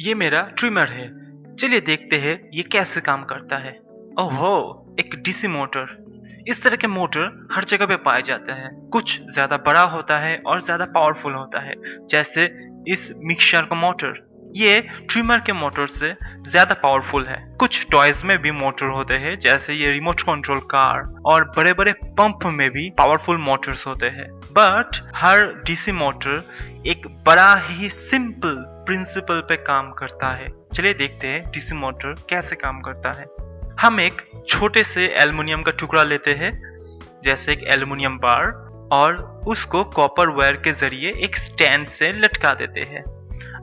ये मेरा ट्रिमर है। चलिए देखते हैं ये कैसे काम करता है। ओहो, एक डीसी मोटर। इस तरह के मोटर हर जगह पे पाए जाते हैं। कुछ ज्यादा बड़ा होता है और ज्यादा पावरफुल होता है, जैसे इस मिक्सचर का मोटर। ये ट्रिमर के मोटर से ज्यादा पावरफुल है। कुछ टॉयज में भी मोटर होते हैं, जैसे ये रिमोट कंट्रोल कार, और बड़े बड़े पंप में भी पावरफुल मोटर्स होते हैं। बट हर डीसी मोटर एक बड़ा ही सिंपल प्रिंसिपल पे काम करता है। चलिए देखते हैं डीसी मोटर कैसे काम करता है। हम एक छोटे से एल्युमिनियम का टुकड़ा लेते हैं, जैसे एक एल्युमिनियम बार, और उसको कॉपर वायर के जरिए एक स्टैंड से लटका देते हैं।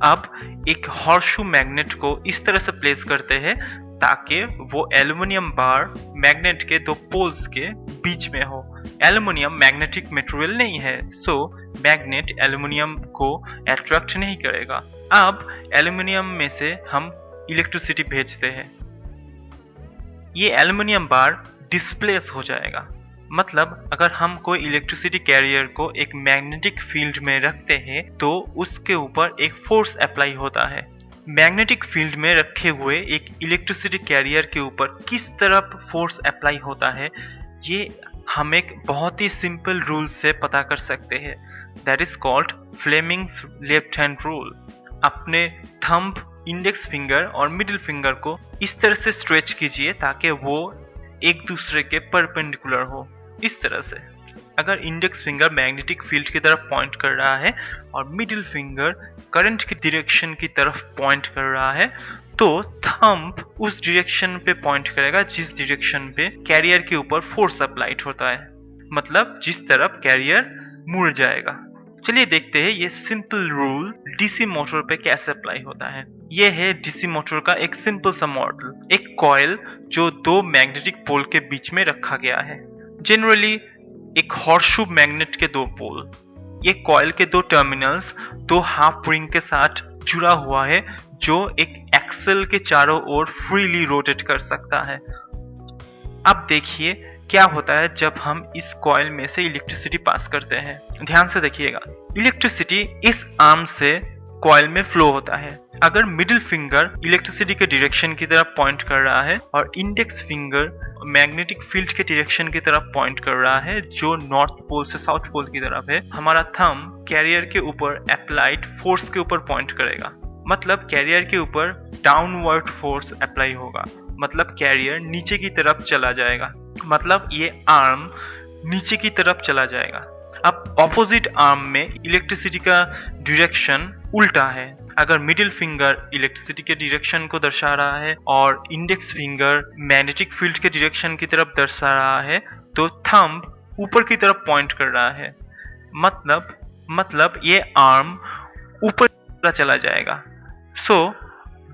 अब एक हॉर्सशू मैग्नेट को इस तरह से प्लेस करते हैं ताकि वो एल्युमिनियम बार मैग्नेट के दो पोल्स के बीच में हो। एल्युमिनियम मैग्नेटिक मटेरियल नहीं है, सो मैग्नेट एल्युमिनियम को अट्रैक्ट नहीं करेगा। अब एल्युमिनियम में से हम इलेक्ट्रिसिटी भेजते हैं। ये एल्युमिनियम बार डिस्प्लेस हो जाएगा। मतलब अगर हम कोई इलेक्ट्रिसिटी कैरियर को एक मैग्नेटिक फील्ड में रखते हैं तो उसके ऊपर एक फोर्स अप्लाई होता है। मैग्नेटिक फील्ड में रखे हुए एक इलेक्ट्रिसिटी कैरियर के ऊपर किस तरह फोर्स अप्लाई होता है, ये हम एक बहुत ही सिंपल रूल से पता कर सकते हैं। That is called Fleming's left hand rule. अपने थंब, इंडेक्स फिंगर और मिडिल फिंगर को इस तरह से स्ट्रेच कीजिए ताकि वो एक दूसरे के परपेंडिकुलर हो। इस तरह से अगर इंडेक्स फिंगर मैग्नेटिक फील्ड की तरफ पॉइंट कर रहा है और मिडिल फिंगर करंट की डायरेक्शन की तरफ पॉइंट कर रहा है, तो थंब उस डायरेक्शन पे पॉइंट करेगा जिस डायरेक्शन पे कैरियर के ऊपर फोर्स अप्लाइड होता है। मतलब जिस तरफ कैरियर मुड़ जाएगा। चलिए देखते हैं ये सिंपल रूल डीसी मोटर पे कैसे अप्लाई होता है। ये है डीसी मोटर का एक सिंपल सा मॉडल। एक कॉइल जो दो मैग्नेटिक पोल के बीच में रखा गया है। जनरली एक हॉर्सशू मैग्नेट के दो पोल। ये कॉइल के दो टर्मिनल्स दो हाफ रिंग के साथ जुड़ा हुआ है, जो एक एक्सेल के चारों ओर फ्रीली रोटेट कर सकता है। अब देखिए क्या होता है जब हम इस कॉइल में से इलेक्ट्रिसिटी पास करते हैं। ध्यान से देखिएगा, इलेक्ट्रिसिटी इस आर्म से कॉइल में फ्लो होता है। अगर मिडिल फिंगर इलेक्ट्रिसिटी के डायरेक्शन की तरफ पॉइंट कर रहा है और इंडेक्स फिंगर मैग्नेटिक फील्ड के डायरेक्शन की तरफ पॉइंट कर रहा है, जो नॉर्थ पोल से साउथ पोल की तरफ है, हमारा थंब कैरियर के ऊपर अप्लाइड फोर्स के ऊपर पॉइंट करेगा। मतलब कैरियर के ऊपर डाउनवर्ड फोर्स अप्लाई होगा। मतलब कैरियर नीचे की तरफ चला जाएगा। मतलब ये आर्म नीचे की तरफ चला जाएगा। अब ऑपोजिट आर्म में इलेक्ट्रिसिटी का डायरेक्शन उल्टा है। अगर मिडिल फिंगर इलेक्ट्रिसिटी के डायरेक्शन को दर्शा रहा है और इंडेक्स फिंगर मैग्नेटिक फील्ड के डायरेक्शन की तरफ दर्शा रहा है, तो थंब ऊपर की तरफ पॉइंट कर रहा है। मतलब ये आर्म ऊपर चला जाएगा। सो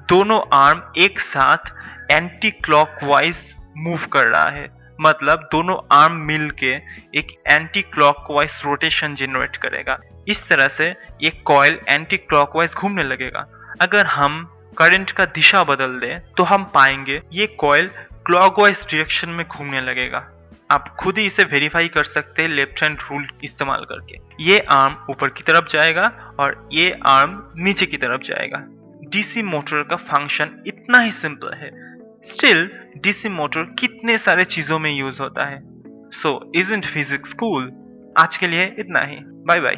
दोनों आर्म एक साथ एंटी क्लॉकवाइज मूव कर रहा है। मतलब दोनों आर्म मिल के एक एंटी क्लॉकवाइज रोटेशन जनरेट करेगा। इस तरह से ये कॉइल एंटी क्लॉकवाइज घूमने लगेगा। अगर हम करंट का दिशा बदल दें तो हम पाएंगे ये कॉइल क्लॉकवाइज डायरेक्शन में घूमने लगेगा। आप खुद ही इसे वेरीफाई कर सकते हैं लेफ्ट हैंड रूल इस्तेमाल करके। ये आर्म ऊपर की तरफ जाएगा और ये आर्म नीचे की तरफ जाएगा। डीसी मोटर का फंक्शन इतना ही सिंपल है। स्टिल डीसी मोटर कितने सारे चीजों में यूज होता है। सो इजंट फिजिक्स कूल? आज के लिए इतना ही। Bye bye.